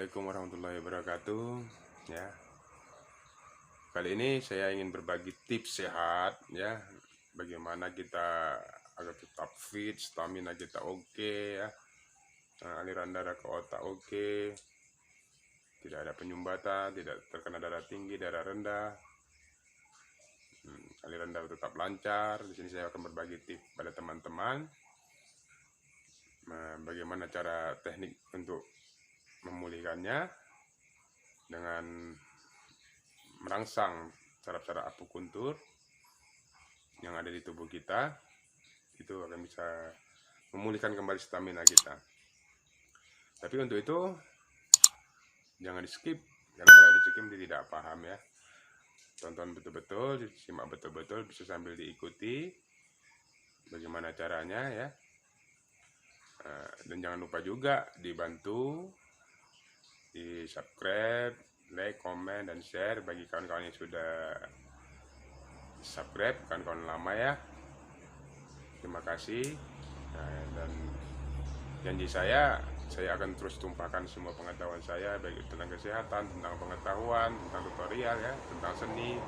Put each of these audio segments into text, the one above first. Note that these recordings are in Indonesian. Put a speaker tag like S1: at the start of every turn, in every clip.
S1: Assalamualaikum warahmatullahi wabarakatuh. Ya, kali ini saya ingin berbagi tips sehat ya, bagaimana kita agar tetap fit, stamina kita oke ya, aliran darah ke otak oke, tidak ada penyumbatan, tidak terkena darah tinggi, darah rendah, aliran darah tetap lancar. Di sini saya akan berbagi tips pada teman-teman, bagaimana cara teknik untuk memulihkannya dengan merangsang saraf-saraf akupuntur yang ada di tubuh kita. Itu akan bisa memulihkan kembali stamina kita. Tapi untuk itu jangan di skip, karena kalau di skip dia tidak paham ya. Tonton betul-betul, simak betul-betul, bisa sambil diikuti bagaimana caranya ya. Dan jangan lupa juga dibantu di subscribe, like, komen, dan share bagi kawan-kawan yang sudah subscribe, kawan-kawan lama ya. Terima kasih. Dan janji saya akan terus tumpahkan semua pengetahuan saya, baik tentang kesehatan, tentang pengetahuan, tentang tutorial ya, tentang seni,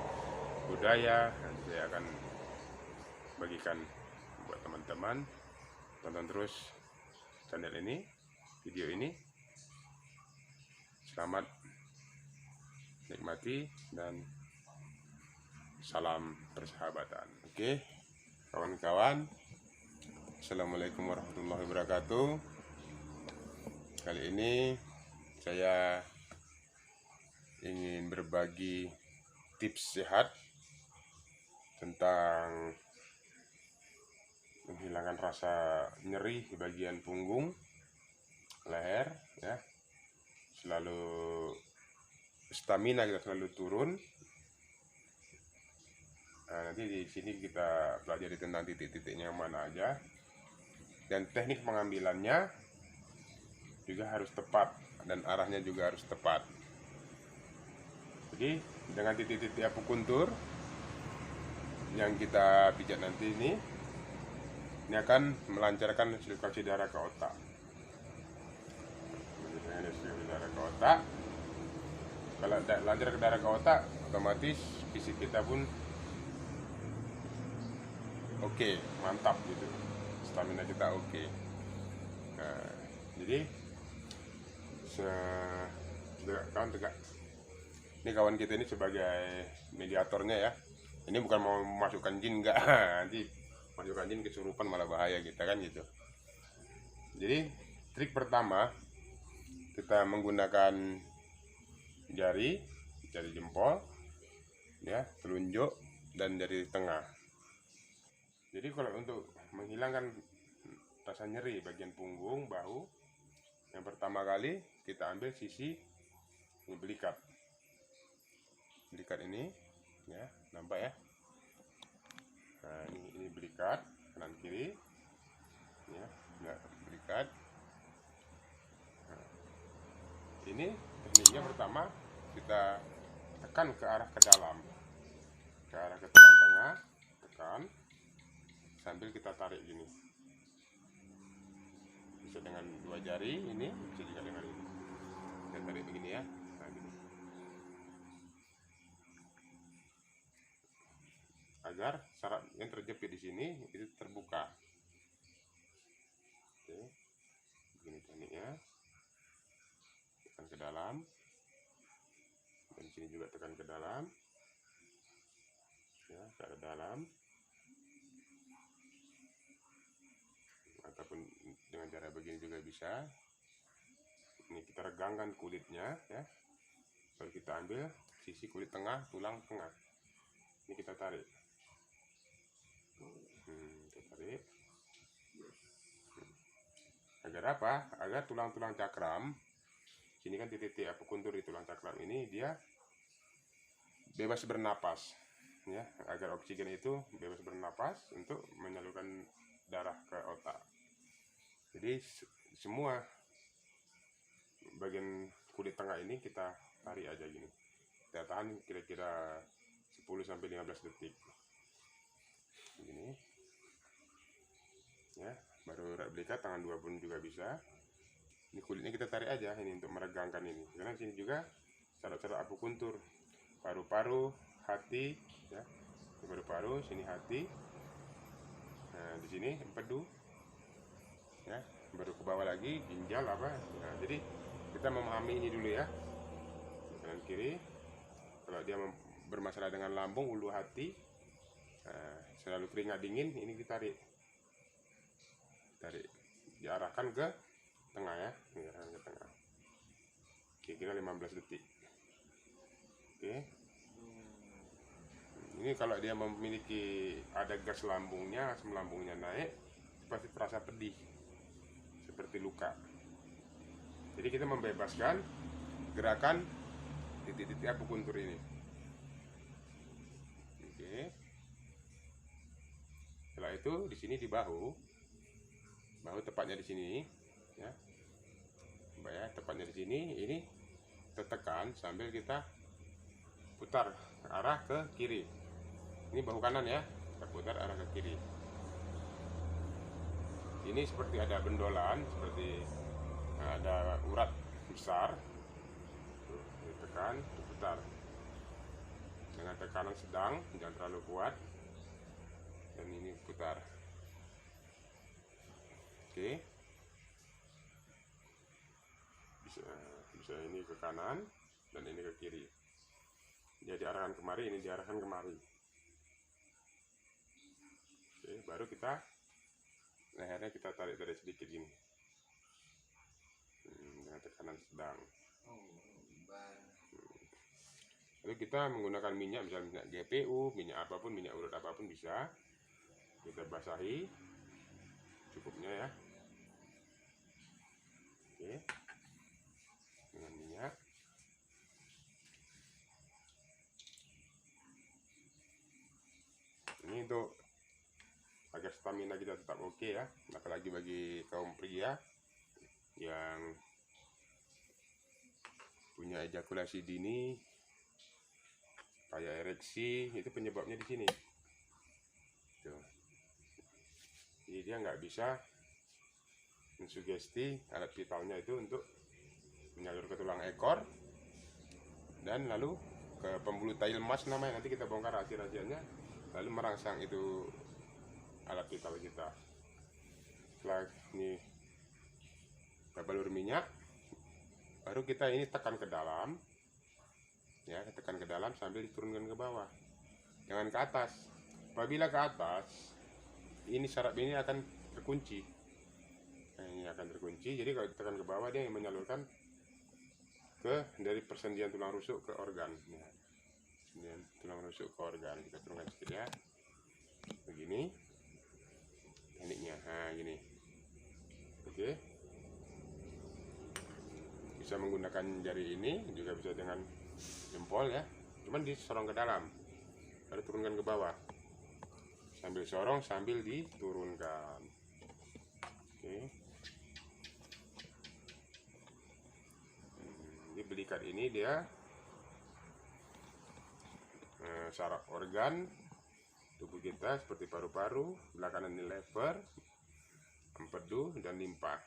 S1: budaya. Nanti saya akan bagikan buat teman-teman. Tonton terus channel ini, video ini. Selamat nikmati dan salam persahabatan. Oke, kawan-kawan. Assalamualaikum warahmatullahi wabarakatuh. Kali ini saya ingin berbagi tips sehat tentang menghilangkan rasa nyeri di bagian punggung, leher ya. Selalu stamina kita selalu turun. Nanti di sini kita pelajari tentang titik-titiknya mana aja, dan teknik pengambilannya juga harus tepat dan arahnya juga harus tepat. Jadi dengan titik-titik akupuntur yang kita pijat nanti ini akan melancarkan sirkulasi darah ke otak. Ada sirkulasi darah ke otak. Kalau lancar ke darah ke otak, otomatis fisik kita pun oke, mantap gitu. Stamina kita oke. Jadi kawan tegak. Ini kawan kita ini sebagai mediatornya ya. Ini bukan mau masukkan jin, enggak. Nanti masukkan jin kesurupan malah bahaya kita kan gitu. Jadi trik pertama, kita menggunakan jari jempol ya, telunjuk dan jari tengah. Jadi kalau untuk menghilangkan rasa nyeri bagian punggung, bahu, yang pertama kali kita ambil sisi ini belikat ini ya, nampak ya. Nah ini belikat kanan kiri ya, belikat. Ini tekniknya pertama, kita tekan ke arah ke dalam, ke arah ke tulang tengah, tekan sambil kita tarik gini. Bisa dengan dua jari ini, bisa juga dengan ini. Kita tarik begini ya. Nah, gini. Agar saraf yang terjepit di sini itu terbuka. Oke. Begini tekniknya. Tekan ke dalam. Dan sini juga tekan ke dalam. Ya, ke dalam. Ataupun dengan cara begini juga bisa. Ini kita regangkan kulitnya ya. Lalu kita ambil sisi kulit tengah, tulang tengah. Ini kita tarik. Kita tarik. Agar apa? Agar tulang-tulang cakram, sini kan titik-titik akupuntur di tulang cakram ini, dia bebas bernapas ya, agar oksigen itu bebas bernapas untuk menyalurkan darah ke otak. Jadi semua bagian kulit tengah ini kita tarik aja gini. Kita tahan kira-kira 10-15 detik. Begini. Ya, baru belikat tangan 2 pun juga bisa. Ini kulitnya kita tarik aja ini untuk meregangkan ini. Karena sini juga syarat-syarat akupuntur. Paru-paru, hati, ya. Paru-paru, sini hati. Nah, di sini empedu, ya. Baru ke bawah lagi ginjal apa. Nah, jadi kita memahami ini dulu ya. Kanan kiri. Kalau dia bermasalah dengan lambung, ulu hati, nah, selalu keringat dingin, ini ditarik, diarahkan ke tengah ya, diarahkan ke tengah. Kira-kira 15 detik. Oke. Ini kalau dia memiliki ada gas lambungnya, asam lambungnya naik, pasti terasa pedih, seperti luka. Jadi kita membebaskan gerakan titik-titik akupuntur ini. Oke. Setelah itu di sini di bahu tepatnya di sini, ya. Coba ya, tepatnya di sini, ini tertekan sambil kita putar arah ke kiri. Ini bahu kanan ya, kita putar arah ke kiri. Ini seperti ada bendolan, seperti ada urat besar. Tuh, ditekan, diputar dengan tekanan sedang, jangan terlalu kuat. Dan ini putar. Oke. Bisa ini ke kanan dan ini ke kiri. Dia diarahkan kemari, ini diarahkan kemari. Oke, baru kita lehernya kita tarik sedikit gini. Dengan tekanan sedang. Lalu kita menggunakan minyak, misalnya minyak GPU, minyak apapun, minyak urut apapun bisa. Kita basahi cukupnya ya. Oke. Dengan minyak. Ini untuk agar stamina kita tetap oke ya, apalagi bagi kaum pria yang punya ejakulasi dini, kayak ereksi, itu penyebabnya di sini. Tuh. Jadi dia nggak bisa mensugesti alat vitalnya itu untuk menyalur ke tulang ekor dan lalu ke pembuluh tai lemas namanya, nanti kita bongkar rahasia-rahasianya, lalu merangsang itu alat vital kita. Setelah ini kita balur minyak, baru kita ini tekan ke dalam ya, tekan ke dalam sambil diturunkan ke bawah, jangan ke atas. Apabila ke atas, ini saraf ini akan terkunci. Nah, ini akan terkunci, jadi kalau ditekan ke bawah dia yang menyalurkan dari persendian tulang rusuk ke organ ya. Persendian tulang rusuk ke organ, kita turunkan sedikit ya, begini tekniknya. Nah gini, oke. Bisa menggunakan jari ini, juga bisa dengan jempol ya, cuman disorong ke dalam lalu turunkan ke bawah, sambil sorong sambil diturunkan. Oke. Ini belikat ini dia saraf organ tubuh kita seperti paru-paru, belakangan ini lever, empedu, dan limpa.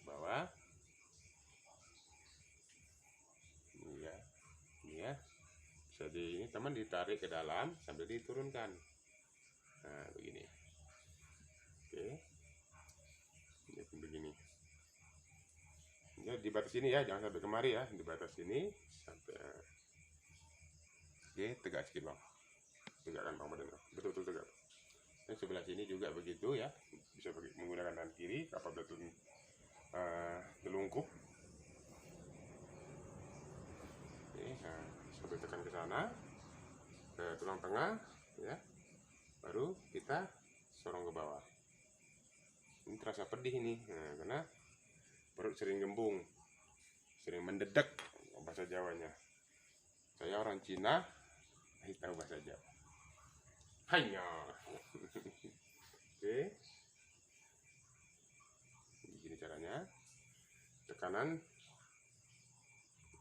S1: Bawah. Ini ya. Bisa ini teman ditarik ke dalam sambil diturunkan. Nah, begini. Oke. Ini begini. Ya, di batas ini ya, jangan sampai kemari ya, di batas ini sampai. Oke, tegak sedikit bang, tegakkan bang badan, betul-betul tegak. Dan sebelah sini juga begitu ya, bisa menggunakan tangan kiri apabila telungkup. Oke, nah, sampai tekan ke sana, ke tulang tengah ya, baru kita sorong ke bawah. Ini terasa pedih nih, nah, karena perut sering gembung, sering mendedek, bahasa Jawanya. Saya orang Cina, tahu bahasa Jawa. Hanya. Oke. Begini caranya. Tekanan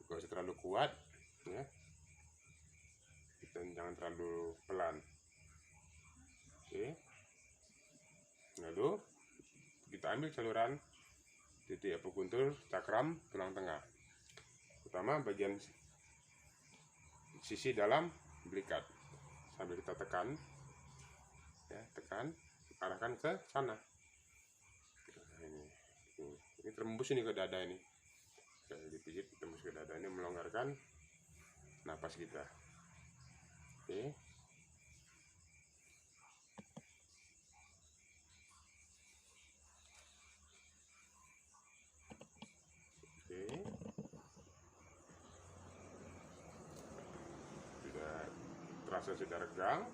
S1: gak usah terlalu kuat ya. Dan jangan terlalu pelan. Oke. Lalu kita ambil saluran titik apokuntur cakram tulang tengah, utama bagian sisi dalam belikat, sambil kita tekan, ya, tekan, arahkan ke sana. Ini terembus ini ke dada ini, dipijit tembus ke dada ini, melonggarkan napas kita. Oke. Terasa sudah regang,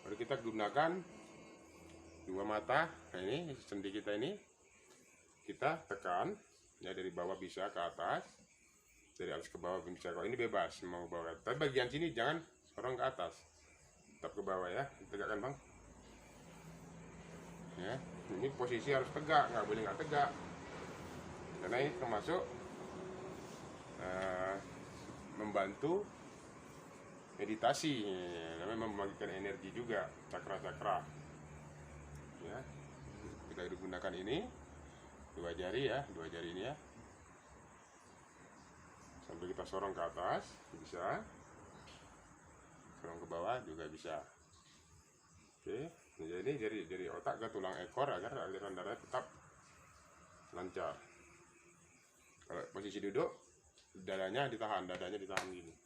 S1: baru kita gunakan dua mata. Nah, ini sendi kita ini kita tekan, ya, dari bawah bisa ke atas, dari atas ke bawah bisa. Kalau ini bebas mau bawah, tapi bagian sini jangan sorong ke atas, tetap ke bawah ya, tegakkan bang. Ya, ini posisi harus tegak, nggak boleh nggak tegak, karena ini termasuk membantu meditasi, namanya membagikan energi juga, cakra-cakra. Ya, kita gunakan ini dua jari ya, dua jari ini ya, sambil kita sorong ke atas bisa, sorong ke bawah juga bisa. Oke, jadi dari otak ke tulang ekor agar aliran darah tetap lancar. Kalau posisi duduk, dadanya ditahan gini.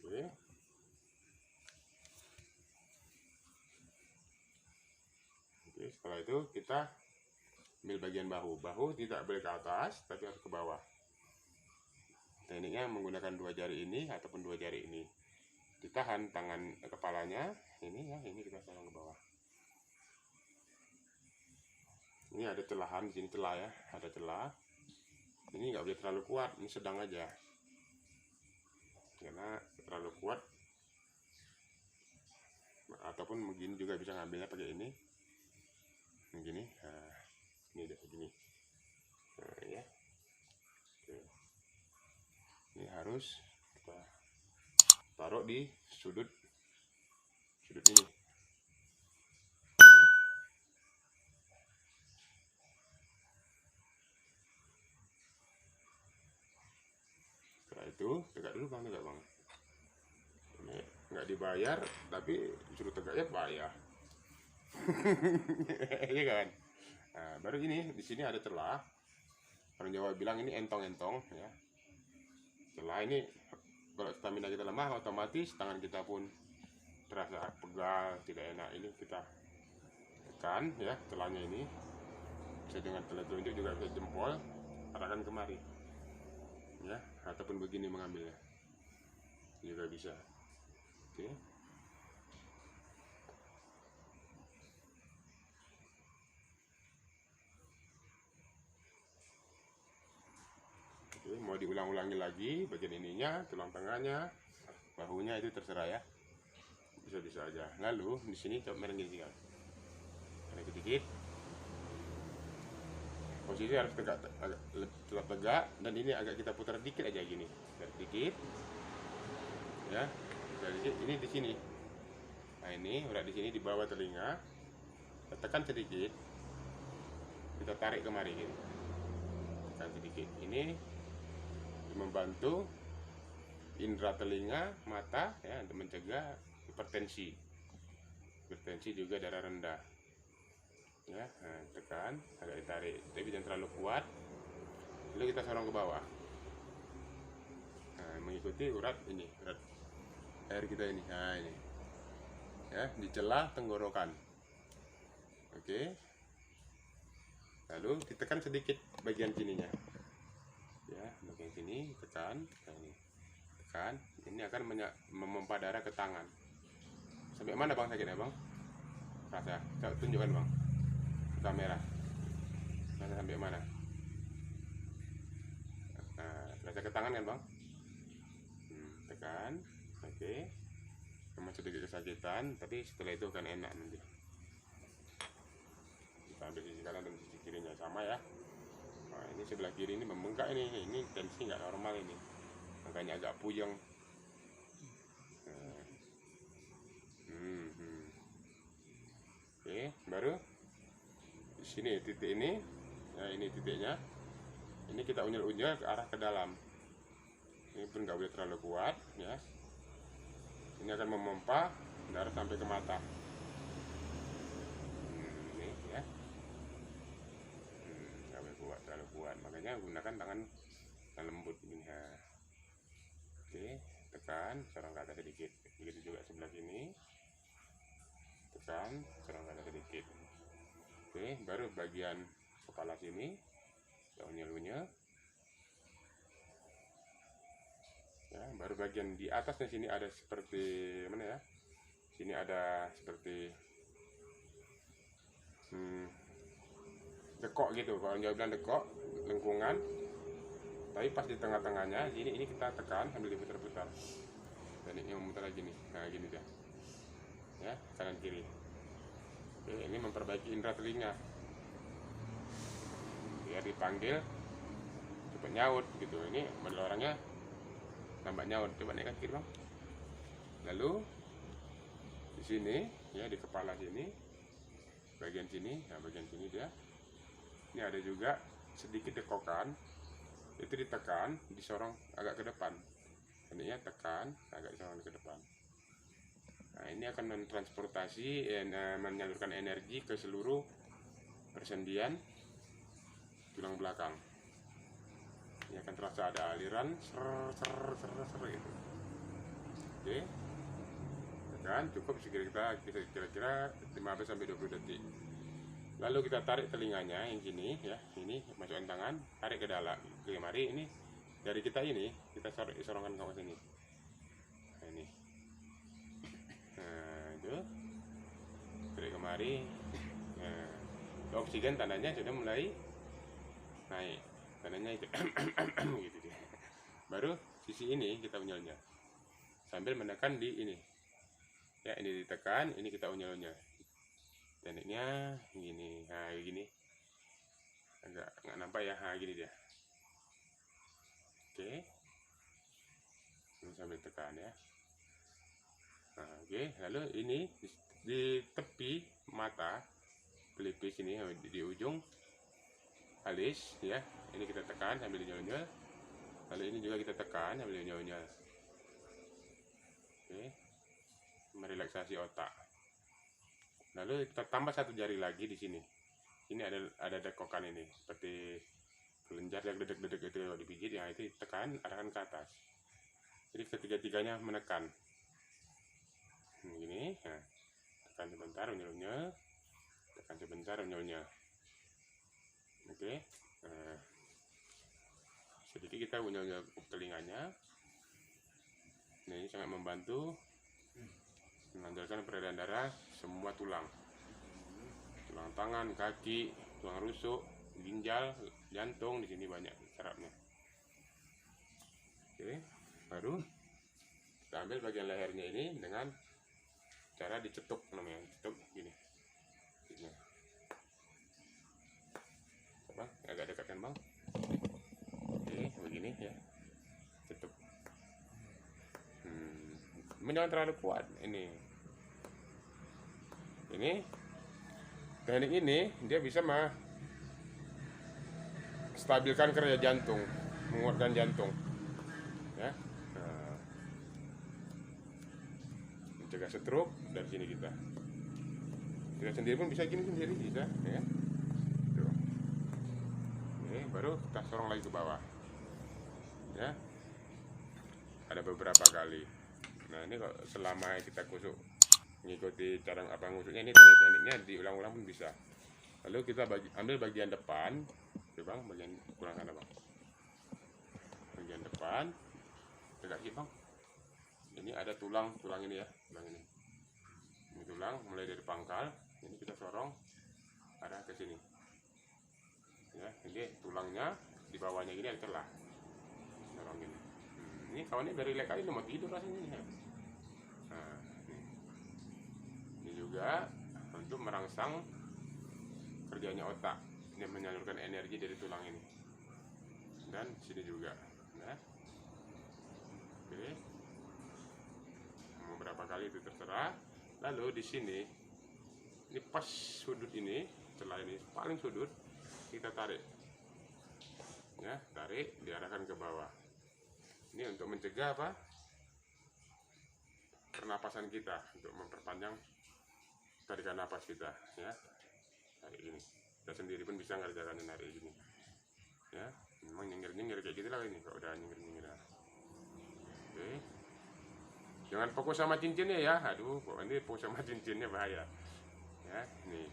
S1: Oke. Oke, setelah itu kita ambil bagian bahu tidak boleh ke atas, tapi harus ke bawah. Tekniknya menggunakan dua jari ini ataupun dua jari ini, ditahan tangan kepalanya ini ya, ini kita sorong ke bawah. Ini ada celahan di sini, celah ya, ada celah. Ini nggak boleh terlalu kuat, ini sedang aja, karena terlalu kuat ataupun begini juga bisa ngambilnya pakai ini, begini. Nah, ini udah begini. Nah, ya. Oke. Ini harus kita taruh di sudut ini. Setelah itu tegak dulu bang, tegak bang. Ini nggak dibayar tapi suruh tegaknya bayar. Iya kan? Nah, baru ini di sini ada celah. Orang Jawa bilang ini entong-entong ya. Celah ini kalau stamina kita lemah, otomatis tangan kita pun terasa pegal, tidak enak. Ini kita tekan ya, celahnya ini. Bisa dengan telunjuk juga, bisa jempol, arahkan kemari. Ya, ataupun begini mengambilnya. Juga bisa. Oke. Oke, mau diulang-ulangi lagi bagian ininya, tulang tengahnya, bahunya itu terserah ya. Bisa-bisa aja. Lalu di sini coba merengin tinggal. Tarik sedikit. Posisi harus tegak, tetap tegak, dan ini agak kita putar dikit aja gini. Tarik sedikit. Ya. Tarik sedikit. Ini di sini. Nah, ini udah di sini di bawah telinga. Kita tekan sedikit. Kita tarik kemari gitu. Tekan sedikit. Ini membantu indera telinga, mata ya, untuk mencegah hipertensi juga darah rendah ya. Nah, tekan, agak ditarik tapi jangan terlalu kuat, lalu kita sorong ke bawah. Nah, mengikuti urat ini, urat air kita ini. Nah, ini ya, di celah tenggorokan. Oke, lalu ditekan sedikit bagian sininya ya, bagian sini tekan. Nah, ini tekan, ini akan memompa darah ke tangan. Sampai mana bang sakitnya bang? Rasa, tunjukkan bang kamera. Rasa sampai mana? Nah, rasa ke tangan kan bang? Tekan, oke. Memang sedikit kesakitan, tapi setelah itu kan enak nanti. Kita ambil sisi kanan dan sisi kirinya sama ya. Nah, ini sebelah kiri ini membengkak ini tensi nggak normal ini, makanya agak puyeng. Oke, baru baru di sini titik ini, nah ini titiknya, ini kita unyel-unyel ke arah ke dalam. Ini pun nggak boleh terlalu kuat ya. Ini akan memompa darah sampai ke mata. Ini ya, nggak boleh kuat, terlalu kuat, makanya gunakan tangan yang lembut ini ya. Oke, tekan, sorong ke atas sedikit. Begitu juga sebelah sini, tekan, sorong ke atas sedikit. Oke, baru bagian kepala sini kita unyel-unyel ya. Baru bagian di atasnya sini ada seperti mana ya, sini ada seperti dekok gitu, kalau Jawa bilang dekok, lengkungan. Tapi pas di tengah-tengahnya ini kita tekan sambil diputar-putar. Dan ini memutar lagi nih, nah gini dia ya, kanan kiri. Oke, ini memperbaiki indera telinga biar dipanggil cepat nyaut gitu. Ini model orangnya nampak nyaut. Coba naikkan kiri bang. Lalu di sini ya, di kepala sini, bagian sini, nah bagian sini dia, ini ada juga sedikit dekokan, itu ditekan, disorong agak ke depan. Ini ya, tekan agak disorong ke depan. Nah ini akan mentransportasi, menyalurkan energi ke seluruh persendian tulang belakang. Ini akan terasa ada aliran ser gitu. Oke, tekan, cukup kira-kira 15-20 detik. Lalu kita tarik telinganya yang sini ya, ini masukkan tangan, tarik ke dalam, ke kemari. Ini dari kita ini, kita sorongkan ke sini. Nah, ini. Nah, itu. Tarik kemari. Nah, oksigen tandanya sudah mulai naik. Tandanya itu gitu dia. Baru sisi ini kita unyel-unyel. Sambil menekan di ini. Ya, ini ditekan, ini kita unyel-unyel. Tekniknya gini, nah gini, agak nggak nampak ya, nah gini dia. Oke, ini sambil tekan ya. Nah, oke, lalu ini di tepi mata pelipis ini, di ujung alis ya, ini kita tekan sambil unyel-unyel. Lalu ini juga kita tekan sambil unyel-unyel. Oke, merelaksasi otak. Lalu kita tambah satu jari lagi di sini. Ini ada dekokan ini, seperti kelenjar yang dedek-dedek itu kalau dipijit ya, itu tekan, arahkan ke atas. Jadi ketiga-tiganya menekan. Begini, nah, tekan sebentar, unyel-unyel, tekan sebentar, unyel-unyel. Oke, nah, sedikit kita unyel-unyel telinganya. Nah, ini sangat membantu melancarkan peredaran darah semua tulang tangan, kaki, tulang rusuk, ginjal, jantung, di sini banyak sarafnya. Oke, baru kita ambil bagian lehernya ini dengan cara dicetuk, namanya cetuk gini. Bang, agak dekatkan bang. Oke, begini ya, cetuk. Jangan terlalu kuat ini. Teknik ini dia bisa stabilkan kerja jantung, menguatkan jantung ya. Nah, mencegah stroke dari sini kita sendiri pun bisa gini sendiri bisa ya. Tuh. Ini baru kita sorong lagi ke bawah ya, ada beberapa kali. Nah ini kok selama kita kusuk mengikuti cara ngusuknya, ini tekniknya diulang-ulang pun bisa. Lalu kita ambil bagian depan. Oke bang, bagian kurang sana bang, bagian depan tegak gitu bang. Ini ada tulang ini ya, tulang ini tulang mulai dari pangkal, ini kita sorong arah ke sini ya. Ini tulangnya di bawahnya gini ada celah, sorong gini. Ini kawannya dari rileks kali mau tidur rasanya ya. Nah, ini juga untuk merangsang kerjanya otak yang menyalurkan energi dari tulang ini, dan sini juga nah. Oke, mau berapa kali itu terserah. Lalu di sini Ini pas sudut ini, celah ini paling sudut, kita tarik. Ya, tarik, diarahkan ke bawah. Ini untuk mencegah apa? Pernapasan kita, untuk memperpanjang tarikan napas kita, ya. Tarik ini. Kita sendiri pun bisa ngerjakan narik gini. Ya, memang nyengir-nyengir kayak gitu lah ini, kalau udah nyengir-nyengir. Oke. Jangan fokus sama cincinnya ya. Aduh, kok ini fokus sama cincinnya bahaya. Ya, ini.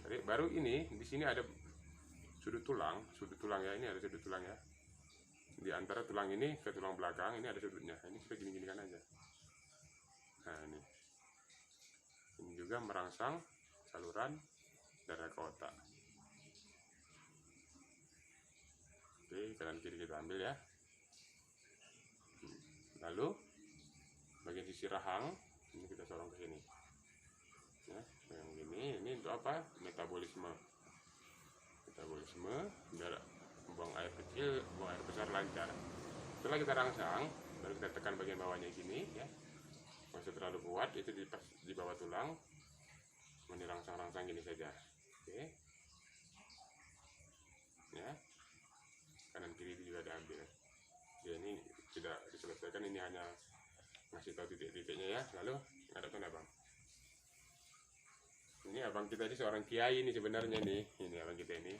S1: Tarik, baru ini di sini ada sudut tulang ya, ini ada sudut tulang ya. Di antara tulang ini ke tulang belakang ini ada sudutnya. Ini kita gini-gini kan aja. Nah, ini juga merangsang saluran darah ke otak. Oke, kanan kiri kita ambil ya. Lalu bagian sisi rahang ini kita sorong ke sini. Ya, yang ini untuk apa? Metabolisme biar buang air kecil, buang air besar lancar. Setelah kita rangsang, baru kita tekan bagian bawahnya gini ya. Masih terlalu kuat, itu di bawah tulang. Ini rangsang-rangsang gini saja. Oke. Ya. Kanan kiri juga diambil. Ya, ini tidak diselesaikan, ini hanya ngasih tahu titik-titiknya ya. Lalu ngadepkan abang. Ini abang kita ini seorang kiai ini sebenarnya nih. Ini abang kita ini.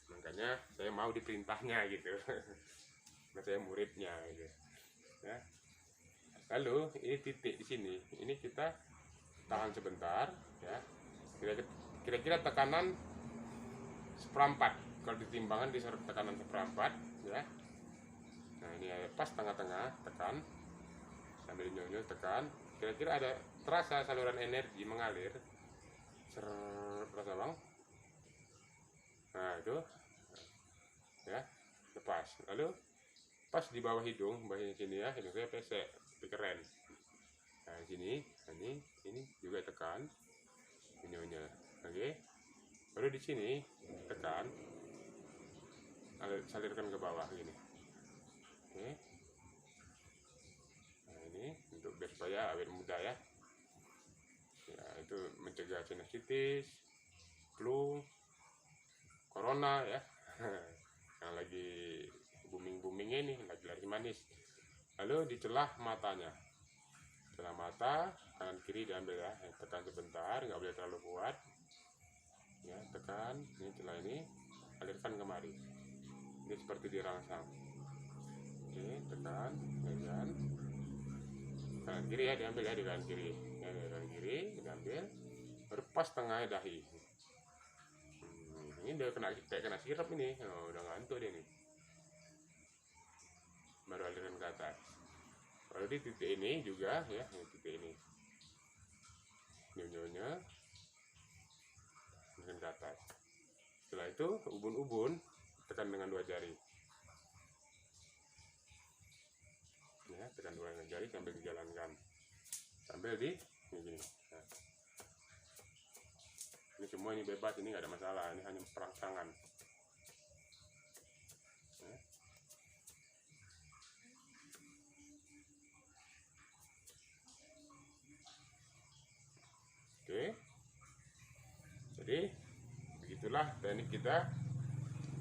S1: Makanya saya mau diperintahnya gitu. Nah, saya muridnya gitu. Ya. Lalu ini titik di sini. Ini kita tahan sebentar ya. Kira-kira tekanan 1/4. Kalau ditimbangan di tekanan 1/4 ya. Nah, ini pas tengah-tengah, tekan sambil nyonyol, tekan. Kira-kira ada terasa saluran energi mengalir. Terasa bang? Nah, itu ya, lepas. Lalu pas di bawah hidung, bagian sini ya, hidung saya pesek, tapi keren. Nah, sini, ini juga tekan, nyonyol. Oke. Baru di sini tekan, salirkan ke bawah gini. Oke. Nah, ini untuk biar supaya awet muda ya. Ya, itu mencegah sinusitis, flu, corona ya. Yang lagi booming ini, lagi manis. Lalu di celah matanya. Celah mata, kanan kiri diambil ya. Tekan sebentar, nggak boleh terlalu kuat. Ya, tekan, ini celah ini, alirkan kemari. Ini seperti dirangsang. Oke, tekan, tekan. Kanan kiri ya, diambil ya, di kanan kiri. Ya, di kanan kiri, diambil. Berpas tengahnya dahi. Ini udah kayak kena sirap ini. Oh, udah ngantuk dia nih. Baru aliran ke atas. Lalu di titik ini juga ya, titik ini. Nyonya aliran ke atas. Setelah itu ubun-ubun tekan dengan 2 jari. Ya, tekan 2 jari sambil dijalankan. Sambil di ini. Nah. Ini semua ini bebas, ini nggak ada masalah, ini hanya perangsangan. Ya. Oke. Jadi begitulah teknik kita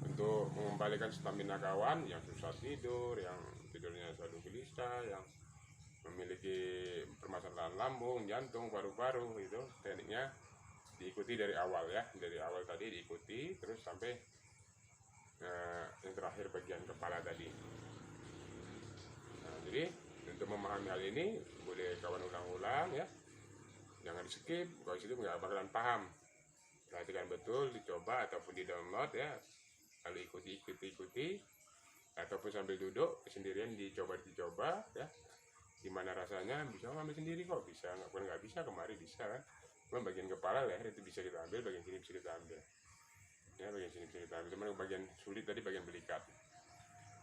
S1: untuk mengembalikan stamina kawan yang susah tidur, yang tidurnya selalu gelisah, yang memiliki permasalahan lambung, jantung, paru-paru, itu tekniknya diikuti dari awal ya, dari awal tadi diikuti terus sampai yang terakhir bagian kepala tadi. Nah, jadi untuk memahami hal ini boleh kawan ulang-ulang ya, jangan di skip. Kalau itu nggak bakalan paham, perhatikan betul, dicoba ataupun di download ya, lalu ikuti ataupun sambil duduk sendirian dicoba ya, gimana rasanya. Bisa ngambil sendiri kok, bisa, nggak bisa, kemari bisa kan. Cuma bagian kepala leher itu bisa kita ambil, bagian sini bisa kita ambil ya, bagian sini bisa kita ambil. Cuma bagian sulit tadi bagian belikat.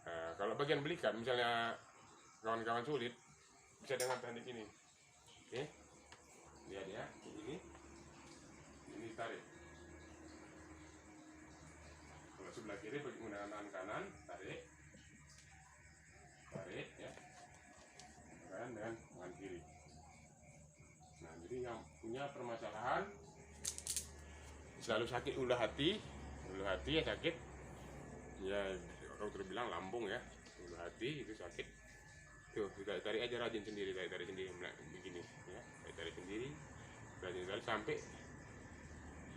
S1: Nah, kalau bagian belikat misalnya kawan-kawan sulit, bisa dengan teknik ini. Oke, lihat ya, ini tarik. Kalau sebelah kiri menggunakan tangan kanan, tarik ya, dengan tangan kiri. Nah, jadi yang punya permasalahan selalu sakit ulu hati ya sakit ya, dokter bilang lambung ya, ulu hati itu sakit tuh, tarik aja rajin sendiri, tarik sendiri begini ya, tarik sendiri rajin sampai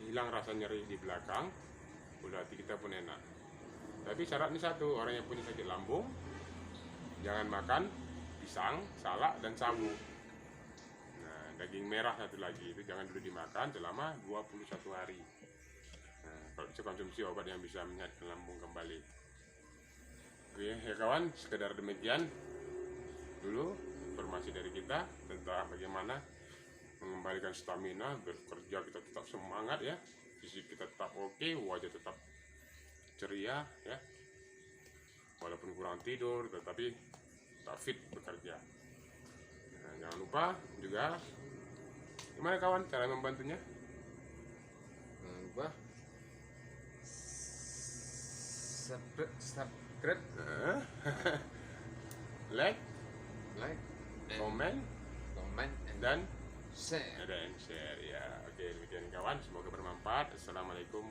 S1: hilang rasa nyeri di belakang, ulu hati kita pun enak. Tapi syaratnya satu, orang yang punya sakit lambung jangan makan pisang, salak, dan sagu. Nah, daging merah satu lagi itu jangan dulu dimakan selama 21 hari. Nah, kalau bisa konsumsi obat yang bisa menyehatkan lambung kembali. Oke ya kawan, sekedar demikian dulu informasi dari kita tentang bagaimana mengembalikan stamina, bekerja kita tetap semangat ya, fisik kita tetap oke, wajah tetap ceria ya, walaupun kurang tidur tetapi tetap fit bekerja. Nah, jangan lupa juga gimana kawan cara membantunya?
S2: Jangan lupa subscribe,
S1: like,
S2: and
S1: comment,
S2: dan
S1: share ya. Oke, demikian kawan, semoga bermanfaat. Assalamualaikum